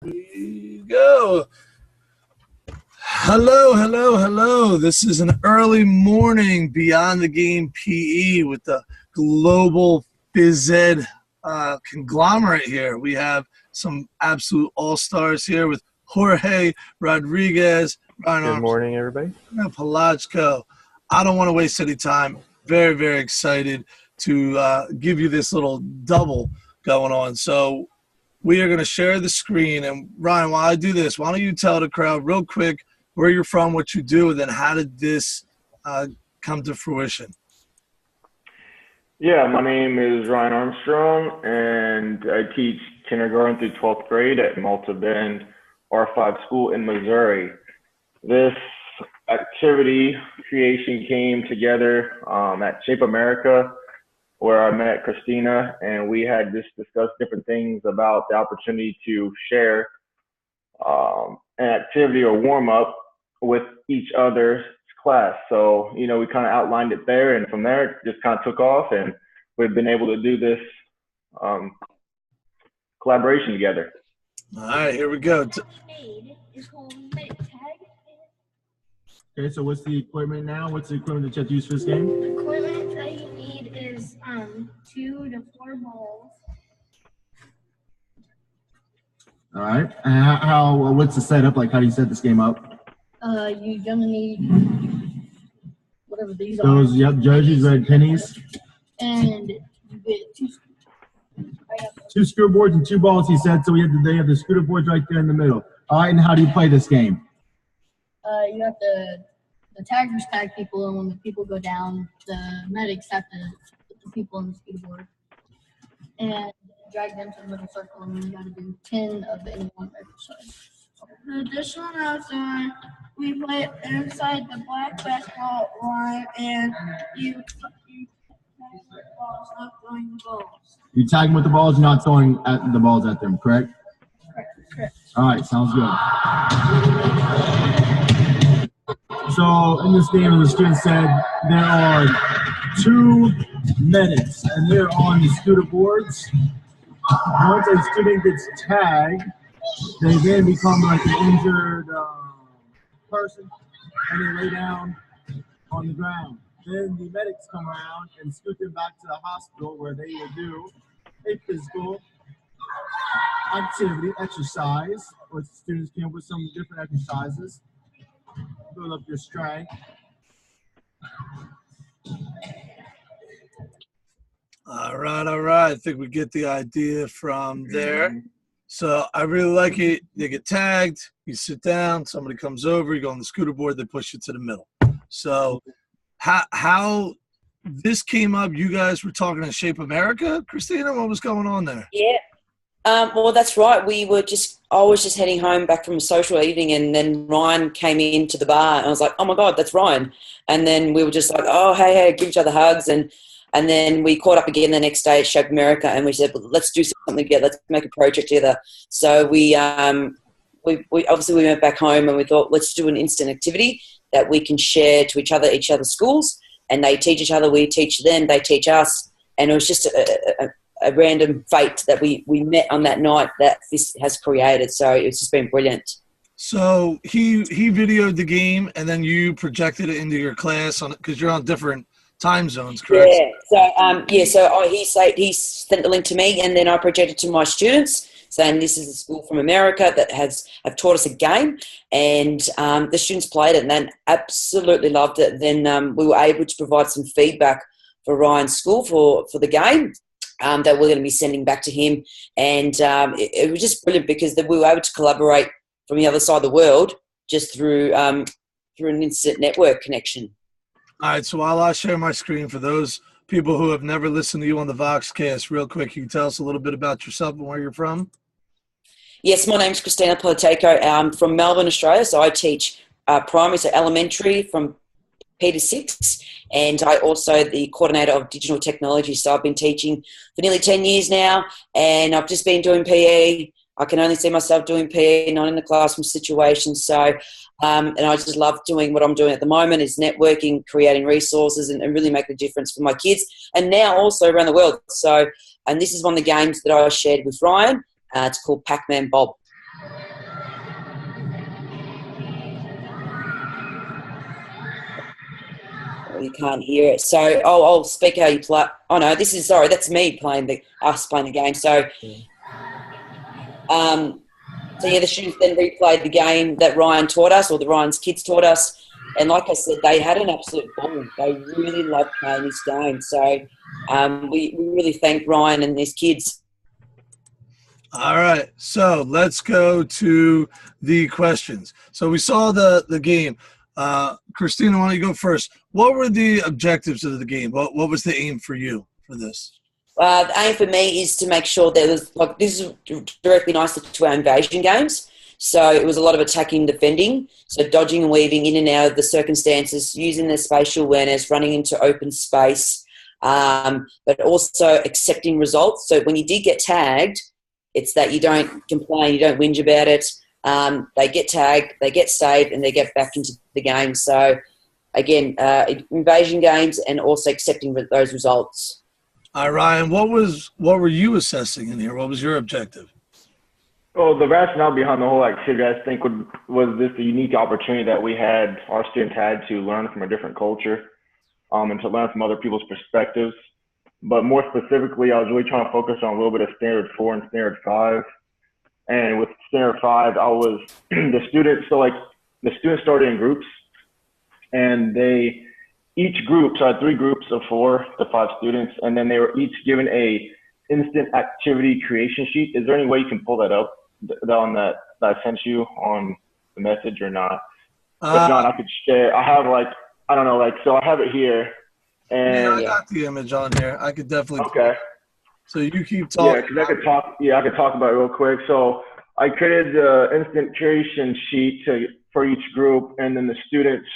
we go. Hello. This is an early morning Beyond the Game PE with the global phys ed conglomerate here. We have some absolute all-stars here with Jorge Rodriguez, Good morning, everybody. Polatjko. I don't want to waste any time. Very, very excited to give you this little double going on. So we are going to share the screen. And Ryan, while I do this, why don't you tell the crowd real quick where you're from, what you do, and then how did this come to fruition? Yeah, my name is Ryan Armstrong, and I teach kindergarten through 12th grade at Malta Bend R5 school in Missouri. This activity creation came together at Shape America, where I met Christina, and we had just discussed different things about the opportunity to share an activity or warm up with each other's class. So, we kind of outlined it there, and from there it just kind of took off, and we've been able to do this collaboration together. All right, here we go. Okay, so what's the equipment now? What's the equipment that you have to use for this game? The equipment that you need is 2 to 4 balls. All right. What's the setup like? How do you set this game up? You're gonna need whatever these Those, are. yep, jerseys, red pennies. And you get 2 scoreboards and 2 balls, he said. So they have the scoreboards right there in the middle. All right, and how do you play this game? You have to, the taggers tag people, and when the people go down, the medics have to put the people on the scoreboard and drag them to the middle circle, and you got to do 10 of any one exercise. The additional notes are we play inside the black basketball line, and you tag the balls, not throwing the balls. You tag them with the balls, you're not throwing the balls at them, correct? Correct. All right, sounds good. So in this game, as the student said, there are 2 medics, and they're on the scooter boards. Once a student gets tagged, they then become like an injured person, and they lay down on the ground. Then the medics come around and scoot them back to the hospital, where they will do a physical activity, exercise, or students came up with some different exercises. Build up your strength. All right. I think we get the idea from there. So I really like it. They get tagged, you sit down, somebody comes over, you go on the scooter board, they push you to the middle. So how this came up, you guys were talking to Shape America, Christina? What was going on there? Yeah. Well, that's right. I was just heading home back from a social evening, and then Ryan came into the bar, and I was like, oh my God, that's Ryan. And then we were just like, oh, hey, give each other hugs. And then we caught up again the next day at Shape America, and we said, well, let's do something together. Let's make a project together. So we obviously we went back home, and we thought, let's do an instant activity that we can share to each other's schools, and they teach each other, we teach them, they teach us. And it was just a random fate that we met on that night that this has created. So it's just been brilliant. So he videoed the game, and then you projected it into your class on it because you're on different time zones, correct? Yeah. So he sent the link to me, and then I projected to my students, saying this is a school from America that have taught us a game, and the students played it and then absolutely loved it. Then we were able to provide some feedback for Ryan's school for the game. That we're going to be sending back to him, and it was just brilliant because we were able to collaborate from the other side of the world just through an instant network connection. All right, so while I share my screen for those people who have never listened to you on the Voxcast, real quick, you can tell us a little bit about yourself and where you're from? Yes, my name's Christina Polatjko. I'm from Melbourne, Australia, so I teach primary, so elementary from P to 6, and I also the coordinator of digital technology. So I've been teaching for nearly 10 years now, and I've just been doing PE. I can only see myself doing PE, not in the classroom situation. So, and I just love doing what I'm doing at the moment is networking, creating resources, and really making a difference for my kids, and now also around the world. So, and this is one of the games that I shared with Ryan. It's called Pac-Man Bob. You can't hear it. So I'll speak how you play. Oh no, that's me playing us playing the game. So, the students then replayed the game that Ryan taught us, or the Ryan's kids taught us. And like I said, they had an absolute ball. They really loved playing this game. So we really thank Ryan and his kids. All right, so let's go to the questions. So we saw the game. Christina, why don't you go first? What were the objectives of the game? What was the aim for you for this? The aim for me is to make sure there was, this is directly nice to our invasion games. So it was a lot of attacking and defending. So dodging and weaving in and out of the circumstances, using their spatial awareness, running into open space, but also accepting results. So when you did get tagged, it's that you don't complain, you don't whinge about it. They get tagged, they get saved, and they get back into the game. So, again, invasion games and also accepting those results. All right, Ryan, what were you assessing in here? What was your objective? Well, the rationale behind the whole activity, I think, was this the unique opportunity that our students had to learn from a different culture, and to learn from other people's perspectives. But more specifically, I was really trying to focus on a little bit of Standard 4 and Standard 5. And with Standard 5, I was the students started in groups, and each group, so I had 3 groups of 4 to 5 students, and then they were each given a instant activity creation sheet. Is there any way you can pull that up on that I sent you on the message or not? But John, I could share. I have so I have it here. And I got the image on here. I could definitely. Okay. So you keep talking. Yeah, because I could talk about it real quick. So I created the instant creation sheet for each group, and then the students,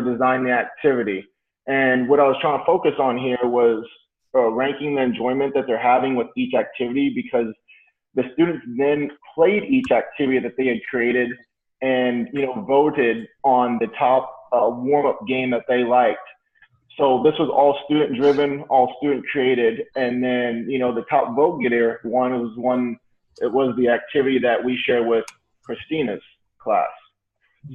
design the activity. And what I was trying to focus on here was ranking the enjoyment that they're having with each activity, because the students then played each activity that they had created, and voted on the top warm-up game that they liked. So this was all student driven, all student created. And then, the top vote getter it was the activity that we share with Christina's class.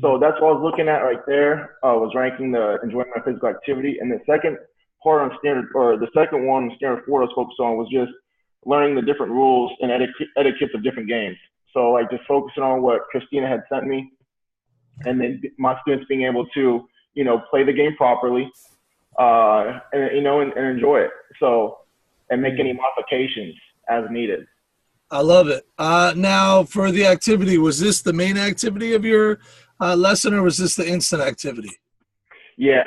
So that's what I was looking at right there, was ranking the enjoyment of physical activity. And the second part on the second one, Standard 4, I was focused on was just learning the different rules and etiquettes of different games. So just focusing on what Christina had sent me, and then my students being able to, play the game properly, and enjoy it. So, and make any modifications as needed. I love it. Now, for the activity, was this the main activity of your lesson, or was this the instant activity? Yeah.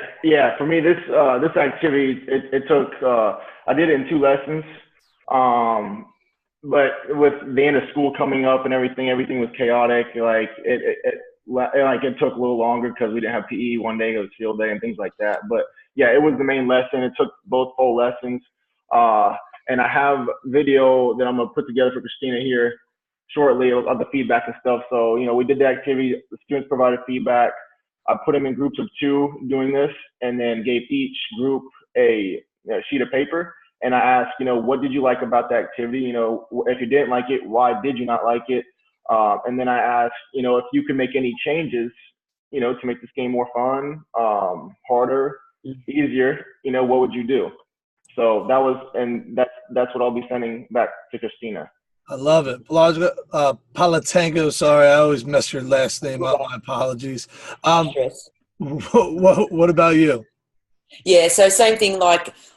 For me, this activity, it took. I did it in 2 lessons. But with the end of school coming up and everything was chaotic. It took a little longer because we didn't have PE one day, it was field day and things like that. But yeah, it was the main lesson. It took both full lessons. And I have video that I'm gonna put together for Christina here shortly of the feedback and stuff. So, we did the activity, the students provided feedback. I put them in groups of 2 doing this, and then gave each group a sheet of paper. And I asked, what did you like about the activity? If you didn't like it, why did you not like it? And then I asked, if you could make any changes, to make this game more fun, harder, easier, what would you do? So that's what I'll be sending back to Christina. I love it. Polatjko, sorry, I always mess your last name up. My apologies. What about you? Yeah, so same thing,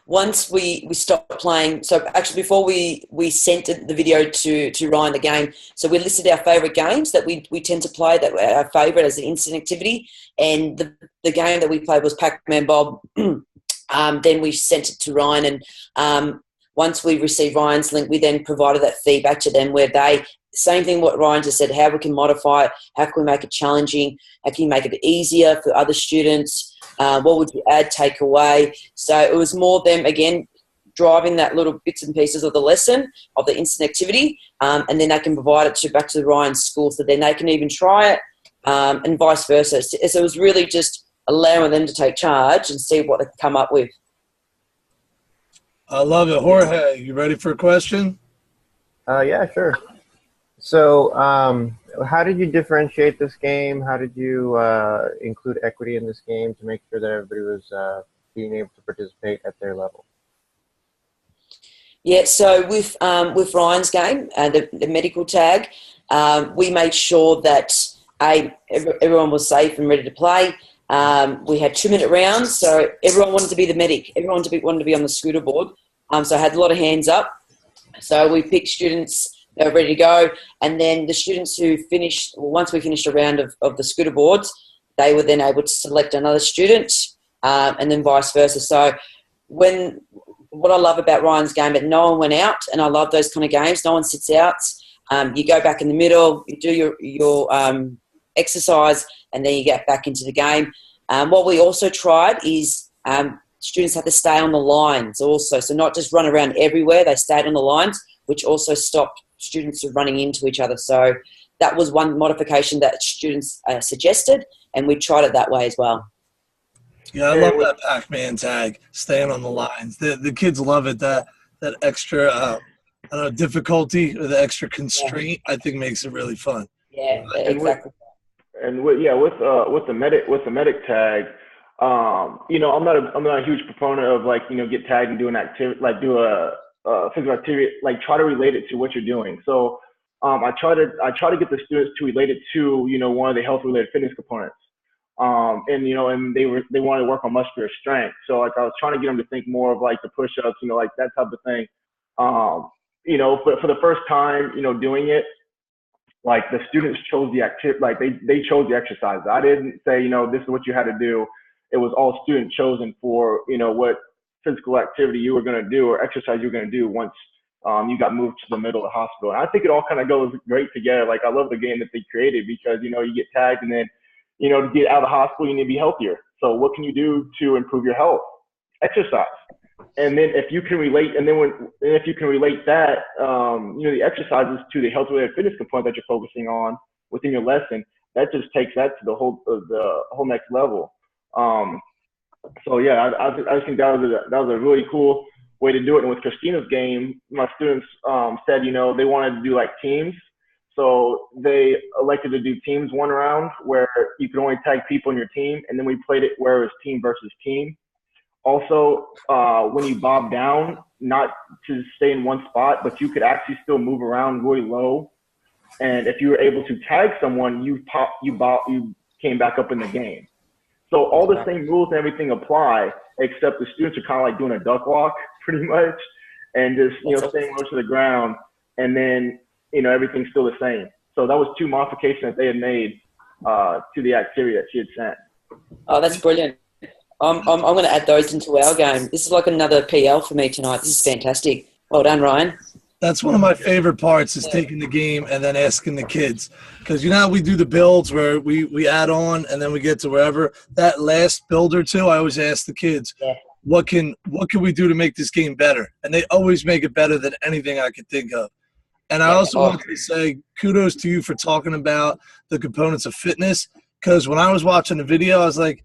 once we stopped playing, so actually before we sent the video to Ryan the game, so we listed our favourite games that we tend to play, that were our favourite as an instant activity, and the game that we played was Pac-Man Bob. Then we sent it to Ryan, and once we received Ryan's link, we then provided that feedback to them, where same thing what Ryan just said, how we can modify it, how can we make it challenging, how can you make it easier for other students, what would you add, take away. So it was more them, again, driving that little bits and pieces of the lesson, of the instant activity, and then they can provide it back to Ryan's school, so then they can even try it, and vice versa. So it was really just allowing them to take charge and see what they can come up with. I love it. Jorge, you ready for a question? Yeah, sure. So How did you differentiate this game? How did you include equity in this game to make sure that everybody was being able to participate at their level? Yeah, so with Ryan's game, the medical tag, we made sure that everyone was safe and ready to play. We had 2-minute rounds, so everyone wanted to be the medic. Everyone wanted to be on the scooter board. So I had a lot of hands up. So we picked students that were ready to go, and then the students who finished, once we finished a round of the scooter boards, they were then able to select another student, and then vice versa. So what I love about Ryan's game, that no one went out, and I love those kind of games. No one sits out. You go back in the middle, you do your exercise, and then you get back into the game. What we also tried is students had to stay on the lines also, so not just run around everywhere. They stayed on the lines, which also stopped students from running into each other. So that was one modification that students suggested, and we tried it that way as well. Yeah, I love that Pac-Man tag, staying on the lines. The kids love it. That extra, I don't know, difficulty or the extra constraint, I think makes it really fun. Yeah, exactly. With the medic tag, you know, I'm not a huge proponent of, like, you know, get tagged and do an activity, like do a physical activity, like try to relate it to what you're doing. So I try to get the students to relate it to, you know, one of the health related fitness components. And you know, and they wanted to work on muscular strength. So like I was trying to get them to think more of like the push-ups, you know, like that type of thing. You know, for the first time, you know, doing it, like the students chose the activity, like they chose the exercise. I didn't say, you know, this is what you had to do. It was all student chosen for, you know, what physical activity you were going to do or exercise you were going to do once you got moved to the middle of the hospital. And I think it all kind of goes great together. Like I love the game that they created because, you know, you get tagged and then, you know, to get out of the hospital, you need to be healthier. So what can you do to improve your health? Exercise. And then if you can relate, if you can relate that, you know, the exercises to the health-related fitness component that you're focusing on within your lesson, that just takes that to the whole next level. So yeah, I think that was a really cool way to do it. And with Christina's game, my students said, you know, they wanted to do like teams. So they elected to do teams one round where you could only tag people in your team, and then we played it where it was team versus team. Also, when you bob down, not to stay in one spot, but you could actually still move around really low. And if you were able to tag someone, you came back up in the game. So all the same rules and everything apply, except the students are kind of like doing a duck walk pretty much, and just, you know, staying low to the ground, and then, you know, everything's still the same. So that was 2 modifications that they had made to the activity that she had sent. Oh, that's brilliant. I'm going to add those into our game. This is like another PL for me tonight. This is fantastic. Well done, Ryan. That's one of my favorite parts, is taking the game and then asking the kids. Because, you know how we do the builds where we add on and then we get to wherever. That last build or two, I always ask the kids, what can we do to make this game better? And they always make it better than anything I could think of. And I also want to say kudos to you for talking about the components of fitness, because when I was watching the video, I was like,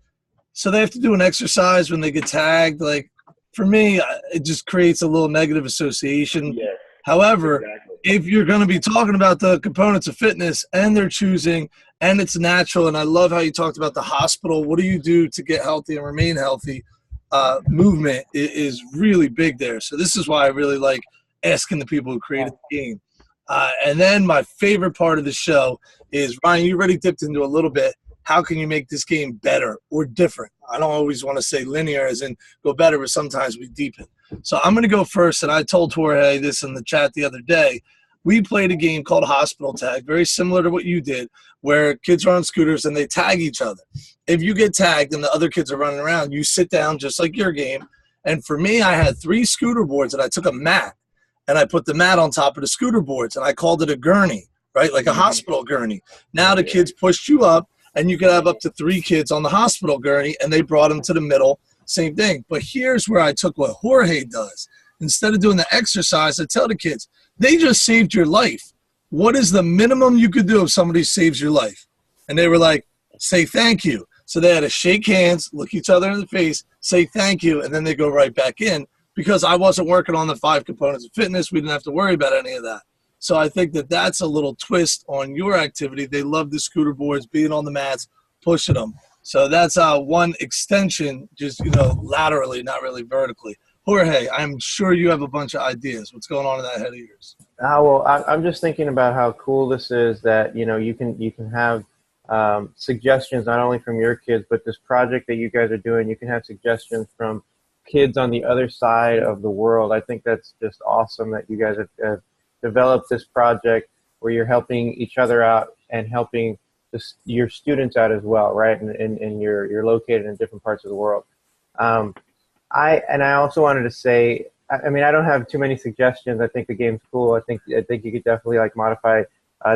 so they have to do an exercise when they get tagged? Like, for me, it just creates a little negative association. Yeah. However, if you're going to be talking about the components of fitness and they're choosing and it's natural, and I love how you talked about the hospital, what do you do to get healthy and remain healthy? Movement is really big there. So this is why I really like asking the people who created the game. And then my favorite part of the show is, Ryan, you already dipped into a little bit. How can you make this game better or different? I don't always want to say linear as in go better, but sometimes we deepen. So I'm going to go first, and I told Jorge this in the chat the other day. We played a game called Hospital Tag, very similar to what you did, where kids are on scooters and they tag each other. If you get tagged and the other kids are running around, you sit down just like your game. And for me, I had 3 scooter boards, and I took a mat, and I put the mat on top of the scooter boards, and I called it a gurney, right, like a hospital gurney. Now the kids pushed you up, and you could have up to 3 kids on the hospital gurney, and they brought them to the middle, same thing. But here's where I took what Jorge does. Instead of doing the exercise, I tell the kids, they just saved your life. What is the minimum you could do if somebody saves your life? And they were like, say thank you. So they had to shake hands, look each other in the face, say thank you, and then they go right back in, because I wasn't working on the 5 components of fitness. We didn't have to worry about any of that. So I think that that's a little twist on your activity. They love the scooter boards, being on the mats, pushing them. So that's one extension, just, laterally, not really vertically. Jorge, I'm sure you have a bunch of ideas. What's going on in that head of yours? I'm just thinking about how cool this is that, you can have suggestions not only from your kids, but this project that you guys are doing, you can have suggestions from kids on the other side of the world. I think that's just awesome that you guys have developed this project where you're helping each other out and helping your students out as well, right? And you're located in different parts of the world. I also wanted to say, I mean, I don't have too many suggestions. I think the game's cool. I think you could definitely modify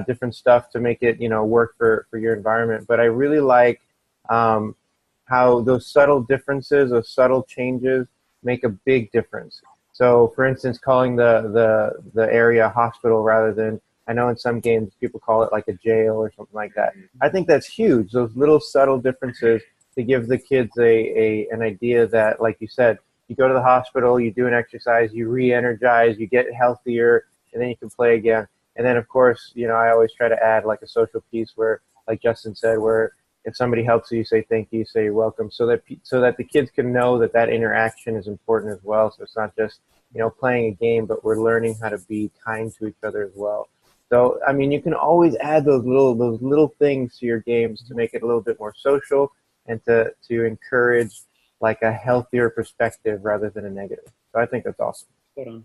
different stuff to make it work for your environment. But I really like how those subtle differences, those subtle changes make a big difference. So, for instance, calling the area a hospital rather than, I know in some games people call it like a jail or something like that. I think that's huge. Those little subtle differences to give the kids an idea that, like you said, you go to the hospital, you do an exercise, you re-energize, you get healthier, and then you can play again. And then, of course, I always try to add like a social piece where, like Justin said, where if somebody helps you, say thank you, say you're welcome, so that the kids can know that interaction is important as well. So it's not just playing a game, but we're learning how to be kind to each other as well. So I mean, you can always add those little things to your games to make it a little bit more social and to encourage like a healthier perspective rather than a negative. So I think that's awesome. Hold on.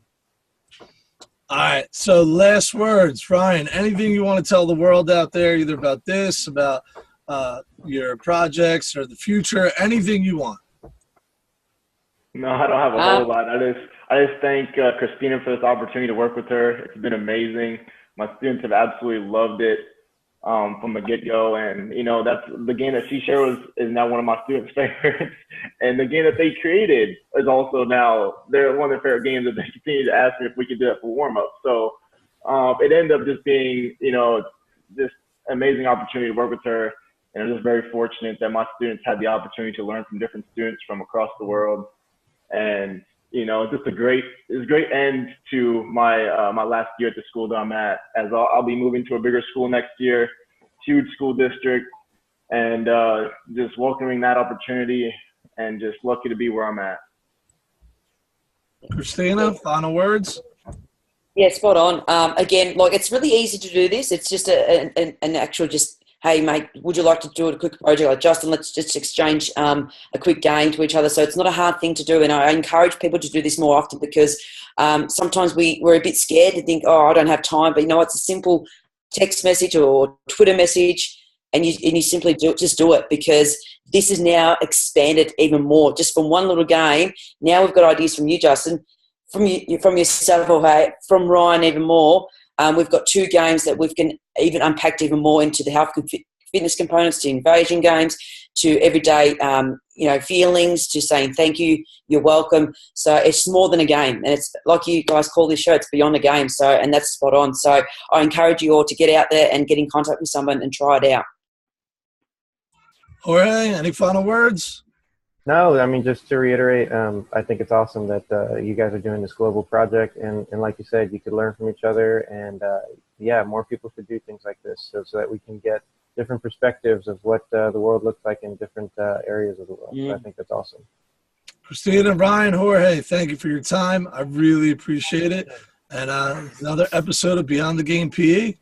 All right. So last words, Ryan, anything you want to tell the world out there, either about this, about your projects or the future, anything you want? No, I don't have a whole lot. I just thank Christina for this opportunity to work with her. It's been amazing. My students have absolutely loved it from the get-go, and that's the game that she shared is now one of my students' favorites, and the game that they created is also now one of their favorite games that they continue to ask me if we could do it for warm-up. So it ended up just being just amazing opportunity to work with her, and I'm just very fortunate that my students had the opportunity to learn from different students from across the world, and just a great end to my my last year at the school that I'm at, as I'll be moving to a bigger school next year, huge school district, and just welcoming that opportunity and just lucky to be where I'm at. Christina, final words? Yeah, spot on. Again, it's really easy to do this. It's just an actual hey, mate, would you like to do a quick project? Like, Justin, let's just exchange a quick game to each other. So it's not a hard thing to do. And I encourage people to do this more often because sometimes we're a bit scared to think, I don't have time. But, it's a simple text message or Twitter message, and you simply do it because this is now expanded even more. Just from one little game, now we've got ideas from you, Justin, from yourself, Jorge, from Ryan even more. We've got 2 games that we can even unpack even more into the health and fitness components, to invasion games, to everyday, feelings, to saying thank you, you're welcome. So it's more than a game, and it's like you guys call this show, it's beyond a game. So, and that's spot on. So I encourage you all to get out there and get in contact with someone and try it out. Jorge, any final words? No, I mean, just to reiterate, I think it's awesome that you guys are doing this global project, and like you said, you could learn from each other, and more people should do things like this so that we can get different perspectives of what the world looks like in different areas of the world. So I think that's awesome. Christina, Ryan, Jorge, thank you for your time. I really appreciate it. And another episode of Beyond the Game PE.